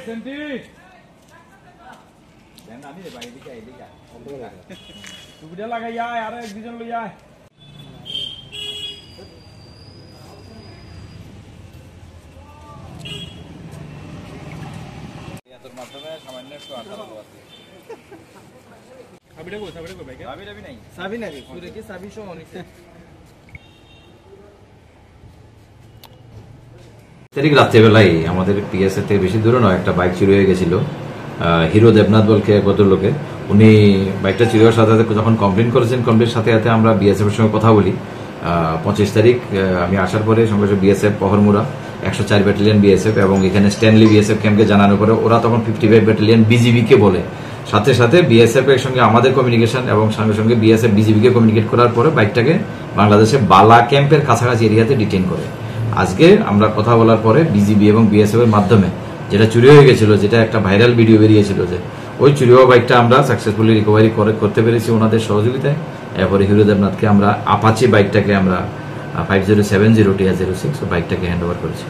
Centi দেন আমি ভাই এদিকে টুপিটা লাগাই আয় আর এক দুজন লই আয় এতর মাধ্যমে সামান্য একটু আটা লাগা আছে সাবিটা কই ভাই সাবি নাই সাবি নাই পুরো কি সাবি সহ নিছে তারিখ রাত্রেবেলায় আমাদের পিএসএ থেকে বেশি দূরে নয় একটা বাইক চুরি হয়ে গেছিল হিরো দেবনাথ বলকে ভদ্রলোকে উনি বাইকটা চুরি হওয়ার সাথে সাথে যখন কমপ্লেন করেছেন কমপ্লেনের সাথে সাথে আমরা বিএসএফ এর সঙ্গে কথা বলি 25 তারিখ আমি আসার পরে সঙ্গে সঙ্গে বিএসএফ পহরমুড়া 104 ব্যাটালিয়ন বিএসএফ এবং এখানে স্ট্যানলি বিএসএফ ক্যাম্পকে জানানোর পরে ওরা তখন 55 ব্যাটালিয়ন বিজিবি কে বলে সাথে সাথে বিএসএফ এর সঙ্গে আমাদের কমিউনিকেশন এবং সঙ্গে সঙ্গে বিএসএফ বিজিবি কে কমিউনিকেট করার পরে বাইকটাকে বাংলাদেশে বালা ক্যাম্পের কাছাকাছি এরিয়াতে ডিটেইন করে আজকে আমরা কথা বলার পরে বিজিবি এবং বিএসএফ এর মাধ্যমে যেটা চুরি হয়ে গেছিল যেটা একটা ভাইরাল ভিডিও বেরিয়েছিল যে ওই চুরি হওয়া বাইকটা আমরা সাকসেসফুলি রিকভারি করতে পেরেছি ওনাদের সহযোগিতায় এরপরে হিরো দেবনাথকে আমরা আপাচি বাইকটাকে আমরা 5070 TR06 বাইকটাকে হ্যান্ড ওভার করেছি।